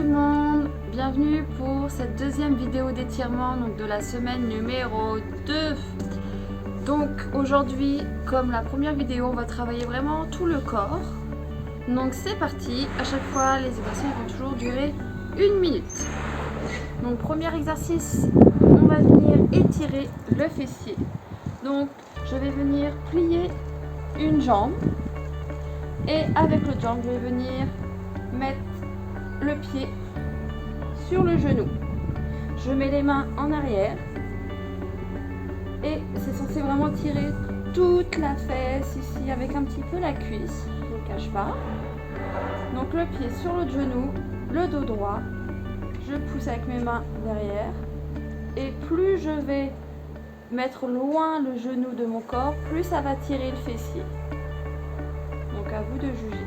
tout le monde, bienvenue pour cette deuxième vidéo d'étirement de la semaine numéro 2. Donc aujourd'hui, comme la première vidéo, on va travailler vraiment tout le corps. Donc c'est parti, à chaque fois les exercices vont toujours durer 1 minute. Donc premier exercice, on va venir étirer le fessier. Donc je vais venir plier une jambe et avec l'autre jambe, je vais venir mettre le pied sur le genou. Je mets les mains en arrière et c'est censé vraiment tirer toute la fesse ici avec un petit peu la cuisse, je ne le cache pas. Donc le pied sur l'autre genou, le dos droit, je pousse avec mes mains derrière et plus je vais mettre loin le genou de mon corps, plus ça va tirer le fessier. Donc à vous de juger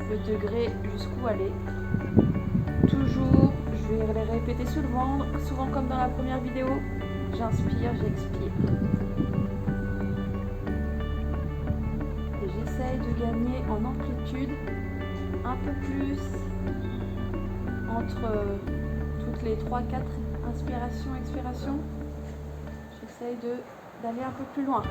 le degré jusqu'où aller. Toujours, je vais les répéter souvent comme dans la première vidéo. J'inspire, j'expire. Et j'essaye de gagner en amplitude un peu plus entre toutes les 3-4 inspirations, expirations. J'essaye d'aller un peu plus loin.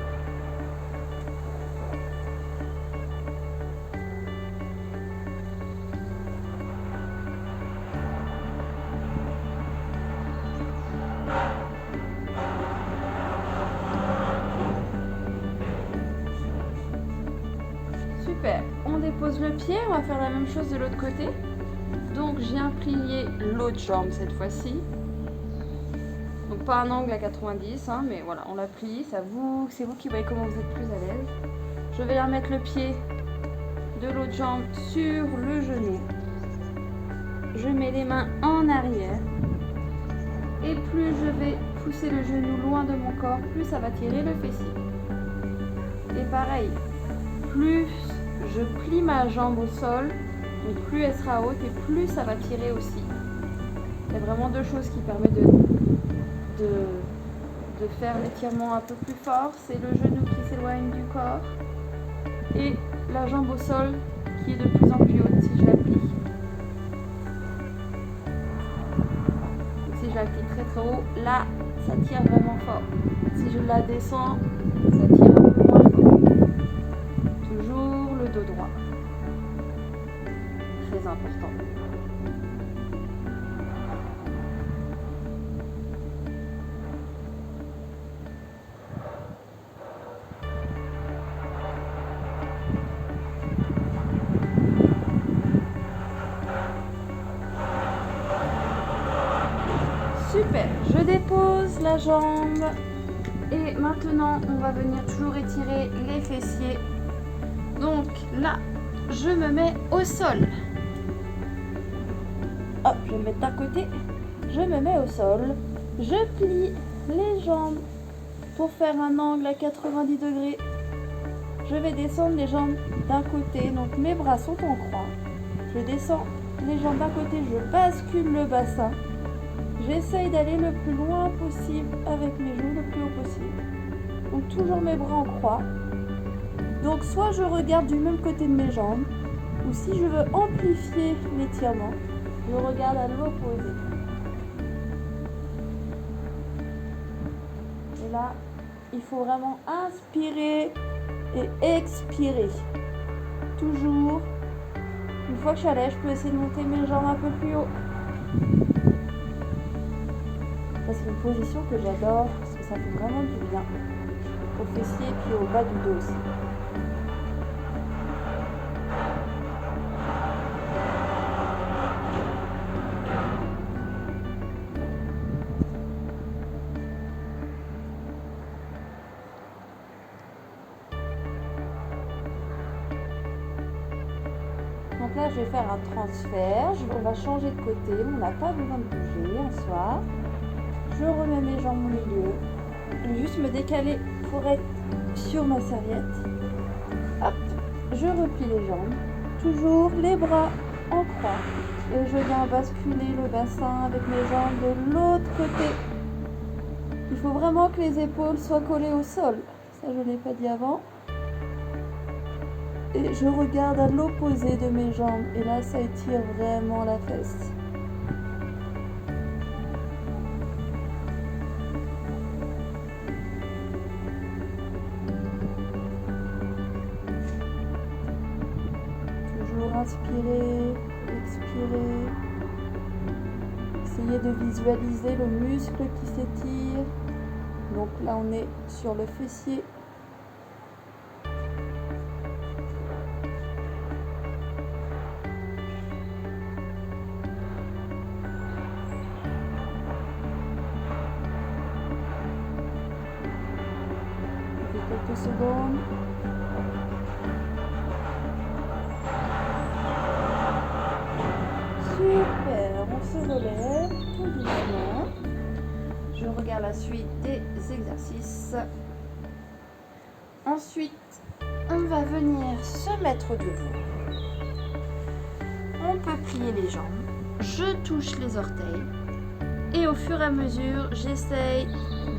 Super, on dépose le pied, on va faire la même chose de l'autre côté. Donc je viens plier l'autre jambe cette fois-ci. Donc pas un angle à 90, mais voilà, on la plie, c'est vous qui voyez comment vous êtes plus à l'aise. Je vais remettre le pied de l'autre jambe sur le genou. Je mets les mains en arrière. Et plus je vais pousser le genou loin de mon corps, plus ça va tirer le fessier. Et pareil, plus je plie ma jambe au sol, et plus elle sera haute et plus ça va tirer aussi. Il y a vraiment deux choses qui permettent de faire l'étirement un peu plus fort. C'est le genou qui s'éloigne du corps et la jambe au sol qui est de plus en plus haute si je la plie. Donc, si je la plie très très haut, là ça tire vraiment fort. Si je la descends, ça tire un peu moins fort. Toujours le dos droit. Très important. Super, je dépose la jambe et maintenant on va venir toujours étirer les fessiers. Donc là, je me mets au sol. Hop, je vais me mettre d'un côté, je me mets au sol, je plie les jambes pour faire un angle à 90 degrés. Je vais descendre les jambes d'un côté, donc mes bras sont en croix. Je descends les jambes d'un côté, je bascule le bassin. J'essaye d'aller le plus loin possible avec mes genoux, le plus haut possible. Donc toujours mes bras en croix. Donc soit je regarde du même côté de mes jambes, ou si je veux amplifier l'étirement, je regarde à l'opposé. Et là, il faut vraiment inspirer et expirer. Toujours. Une fois que je suis à l'aise, je peux essayer de monter mes jambes un peu plus haut. Ça, c'est une position que j'adore parce que ça fait vraiment du bien au fessier et puis au bas du dos aussi. Donc là, je vais faire un transfert. On va changer de côté. On n'a pas besoin de bouger un soir. Je remets mes jambes au milieu. Je vais juste me décaler pour être sur ma serviette. Hop, je replie les jambes. Toujours les bras en croix. Et je viens basculer le bassin avec mes jambes de l'autre côté. Il faut vraiment que les épaules soient collées au sol. Ça, je ne l'ai pas dit avant. Et je regarde à l'opposé de mes jambes. Et là, ça étire vraiment la fesse. Toujours inspirer, expirer. Essayez de visualiser le muscle qui s'étire. Donc là, on est sur le fessier. Quelques secondes. Super, on se relève tout doucement. Je regarde la suite des exercices. Ensuite, on va venir se mettre debout. On peut plier les jambes. Je touche les orteils. Et au fur et à mesure, j'essaye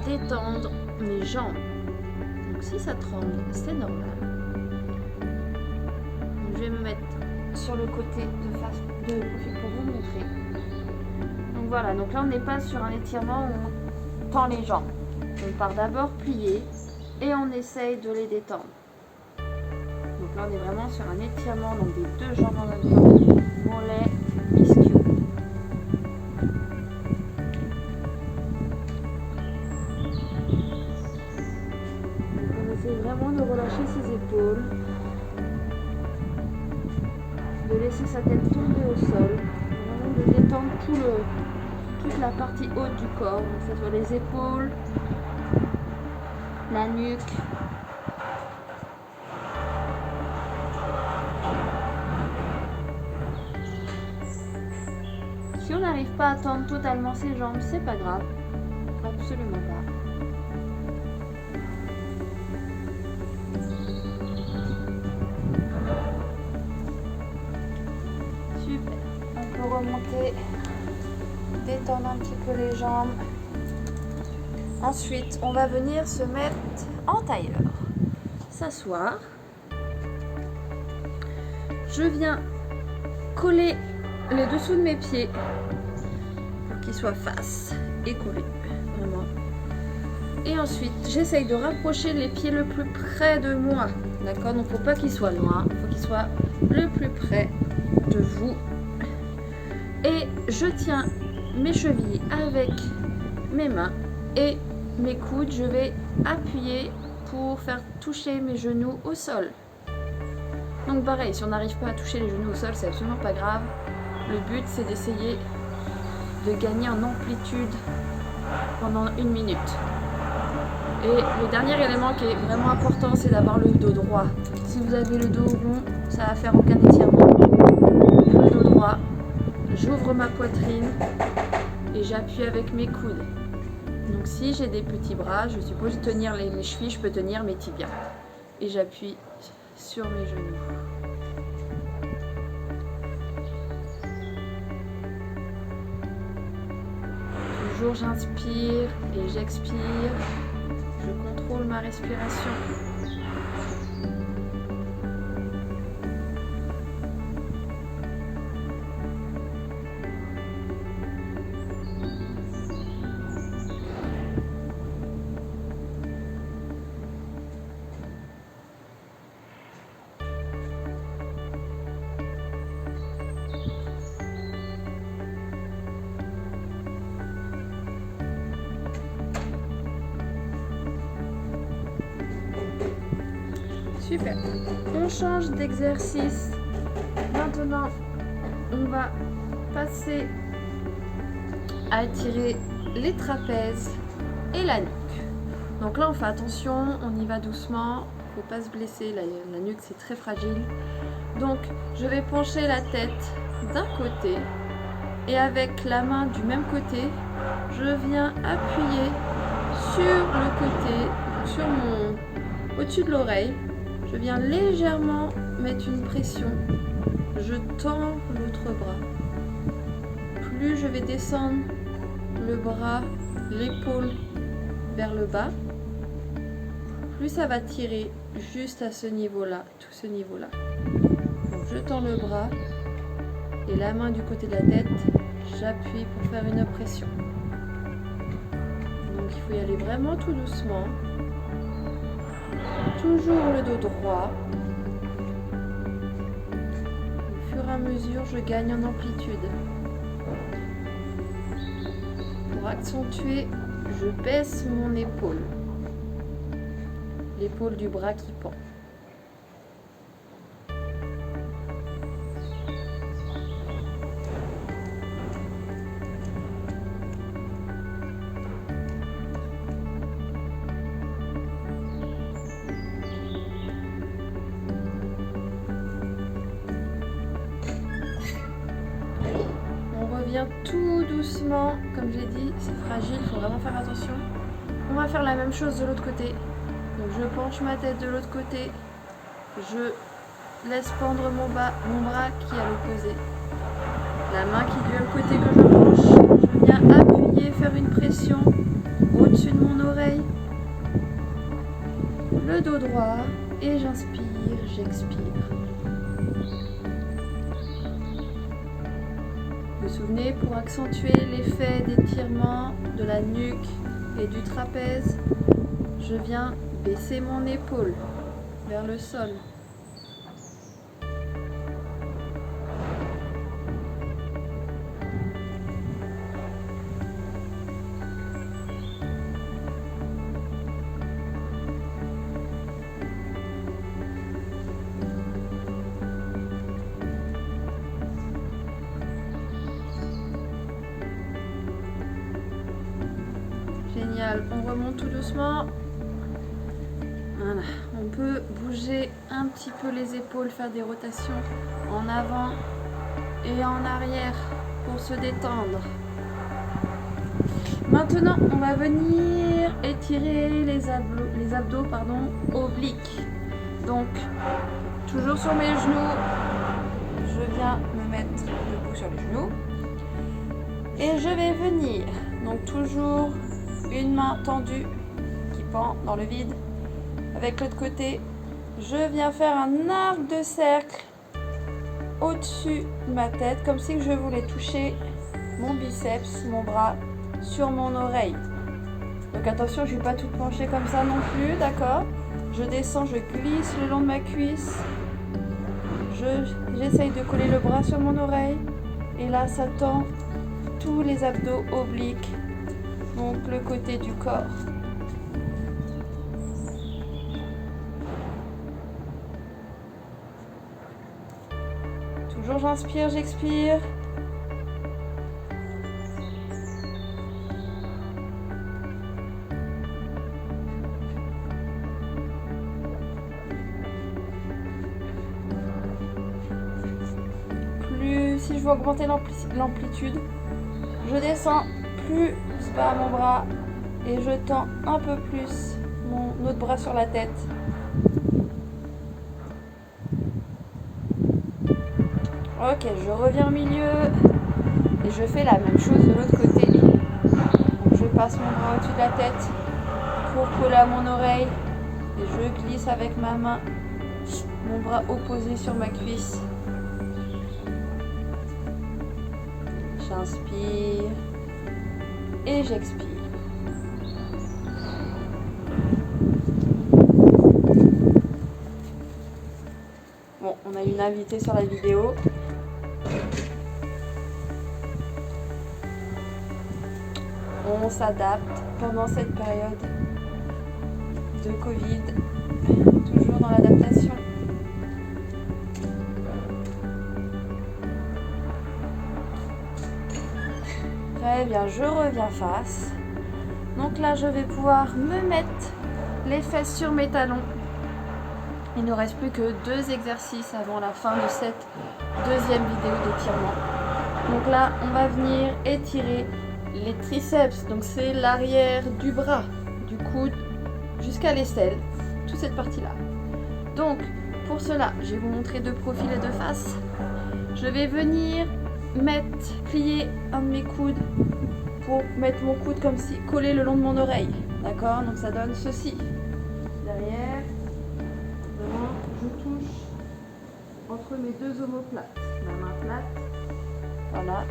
d'étendre mes jambes. Donc si ça tremble, c'est normal. Donc, je vais me mettre sur le côté de face de profil pour vous montrer. Donc voilà, donc là on n'est pas sur un étirement où on tend les jambes. On part d'abord plier et on essaye de les détendre. Donc là on est vraiment sur un étirement donc des deux jambes en même temps. Mollet, ischio. Vraiment de relâcher ses épaules, de laisser sa tête tomber au sol, vraiment de détendre toute la partie haute du corps, donc que ce soit les épaules, la nuque. Si on n'arrive pas à tendre totalement ses jambes, c'est pas grave, absolument pas. Remonter, détendre un petit peu les jambes. Ensuite, on va venir se mettre en tailleur. S'asseoir. Je viens coller les dessous de mes pieds pour qu'ils soient face et collés. Vraiment. Et ensuite, j'essaye de rapprocher les pieds le plus près de moi. D'accord? Donc, il ne faut pas qu'ils soient loin. Il faut qu'ils soient le plus près de vous. Et je tiens mes chevilles avec mes mains et mes coudes. Je vais appuyer pour faire toucher mes genoux au sol. Donc pareil, si on n'arrive pas à toucher les genoux au sol, c'est absolument pas grave. Le but, c'est d'essayer de gagner en amplitude pendant 1 minute. Et le dernier élément qui est vraiment important, c'est d'avoir le dos droit. Si vous avez le dos rond, ça va faire aucun étirement. Le dos droit. J'ouvre ma poitrine et j'appuie avec mes coudes. Donc si j'ai des petits bras, je suppose tenir mes chevilles, je peux tenir mes tibias. Et j'appuie sur mes genoux. Toujours j'inspire et j'expire. Je contrôle ma respiration. Super. On change d'exercice. Maintenant, on va passer à étirer les trapèzes et la nuque. Donc là, on fait attention, on y va doucement. Il ne faut pas se blesser. La nuque, c'est très fragile. Donc, je vais pencher la tête d'un côté et avec la main du même côté, je viens appuyer sur le côté, au-dessus de l'oreille. Je viens légèrement mettre une pression. Je tends l'autre bras. Plus je vais descendre le bras, l'épaule vers le bas, plus ça va tirer juste à ce niveau-là, tout ce niveau-là. Donc je tends le bras et la main du côté de la tête, j'appuie pour faire une pression. Donc il faut y aller vraiment tout doucement. Toujours le dos droit. Au fur et à mesure, je gagne en amplitude. Pour accentuer, je baisse mon épaule. L'épaule du bras qui pend. On revient tout doucement, comme j'ai dit, c'est fragile, il faut vraiment faire attention. On va faire la même chose de l'autre côté. Donc je penche ma tête de l'autre côté, je laisse pendre mon bras qui est à l'opposé. La main qui est du même côté que je penche, je viens appuyer, faire une pression au-dessus de mon oreille. Le dos droit et j'inspire, j'expire. Vous vous souvenez, pour accentuer l'effet d'étirement de la nuque et du trapèze, je viens baisser mon épaule vers le sol. Génial, on remonte tout doucement. Voilà, on peut bouger un petit peu les épaules, faire des rotations en avant et en arrière pour se détendre. Maintenant, on va venir étirer les abdos obliques. Donc, toujours sur mes genoux, je viens me mettre debout sur les genoux et je vais venir, donc toujours une main tendue qui pend dans le vide. Avec l'autre côté, je viens faire un arc de cercle au-dessus de ma tête, comme si je voulais toucher mon biceps, mon bras sur mon oreille. Donc attention, je ne vais pas tout pencher comme ça non plus, d'accord? Je descends, je glisse le long de ma cuisse. J'essaye de coller le bras sur mon oreille. Et là, ça tend tous les abdos obliques, donc le côté du corps. Toujours j'inspire, j'expire. Si je veux augmenter l'amplitude, je descends plus bas mon bras et je tends un peu plus mon autre bras sur la tête. Ok, je reviens au milieu et je fais la même chose de l'autre côté. Donc je passe mon bras au-dessus de la tête pour coller à mon oreille et je glisse avec ma main mon bras opposé sur ma cuisse. J'inspire et j'expire. Bon, on a une invitée sur la vidéo. On s'adapte pendant cette période de Covid, toujours dans l'adaptation. Très bien, je reviens face. Donc là, je vais pouvoir me mettre les fesses sur mes talons. Il ne reste plus que 2 exercices avant la fin de cette deuxième vidéo d'étirement. Donc là, on va venir étirer les triceps. Donc c'est l'arrière du bras, du coude jusqu'à l'aisselle, toute cette partie-là. Donc pour cela, je vais vous montrer de profil et de face. Je vais venir plier un de mes coudes pour mettre mon coude comme si collé le long de mon oreille. D'accord? Donc ça donne ceci. derrière. Vraiment, je touche entre mes deux omoplates. Ma main plate. Voilà.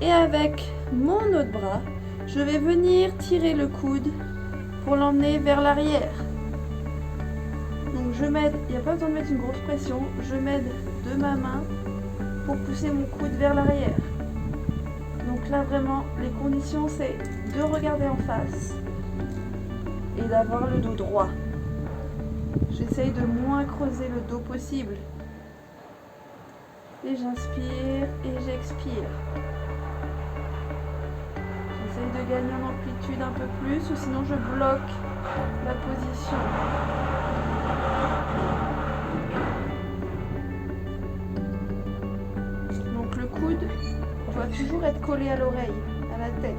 Et avec mon autre bras, je vais venir tirer le coude pour l'emmener vers l'arrière. Donc je m'aide, il n'y a pas besoin de mettre une grosse pression, je m'aide de ma main pour pousser mon coude vers l'arrière. Donc là vraiment, les conditions c'est de regarder en face et d'avoir le dos droit. J'essaye de moins creuser le dos possible. Et j'inspire et j'expire. J'essaye de gagner en amplitude un peu plus ou sinon je bloque la position. Donc le coude doit toujours être collé à l'oreille, à la tête.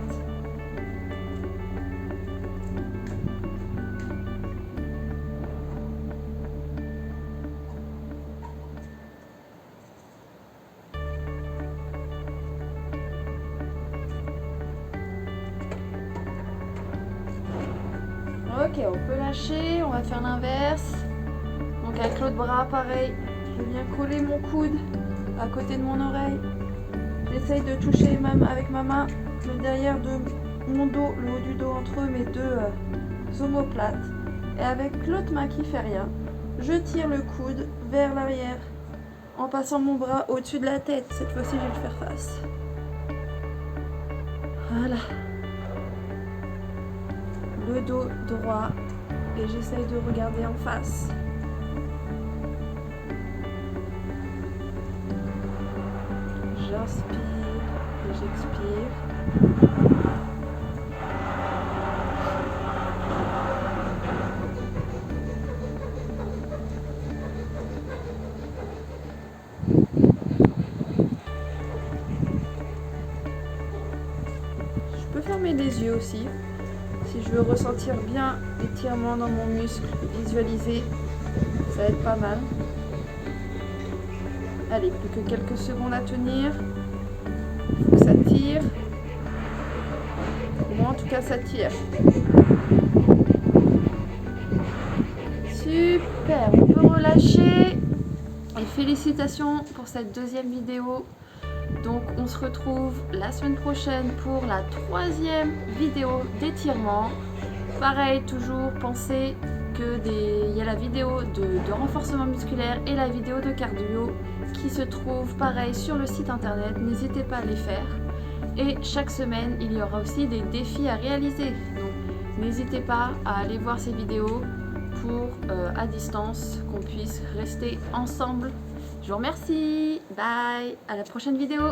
Ok, on peut lâcher, on va faire l'inverse. Donc avec l'autre bras, pareil, je viens coller mon coude à côté de mon oreille. J'essaye de toucher même avec ma main le derrière de mon dos, le haut du dos entre mes deux omoplates. Et avec l'autre main qui fait rien, je tire le coude vers l'arrière en passant mon bras au-dessus de la tête. Cette fois-ci, je vais le faire face. Voilà. Le dos droit et j'essaye de regarder en face. J'inspire et j'expire. Je peux fermer les yeux aussi. Si je veux ressentir bien l'étirement dans mon muscle, visualiser, ça va être pas mal. Allez, plus que quelques secondes à tenir. Il faut que ça tire. Moi en tout cas ça tire. Super, on peut relâcher. Et félicitations pour cette deuxième vidéo. Donc on se retrouve la semaine prochaine pour la troisième vidéo d'étirement. Pareil, toujours pensez qu'il y a la vidéo de renforcement musculaire et la vidéo de cardio qui se trouve pareil sur le site internet. N'hésitez pas à les faire. Et chaque semaine, il y aura aussi des défis à réaliser. Donc n'hésitez pas à aller voir ces vidéos pour à distance qu'on puisse rester ensemble. Je vous remercie, bye, à la prochaine vidéo.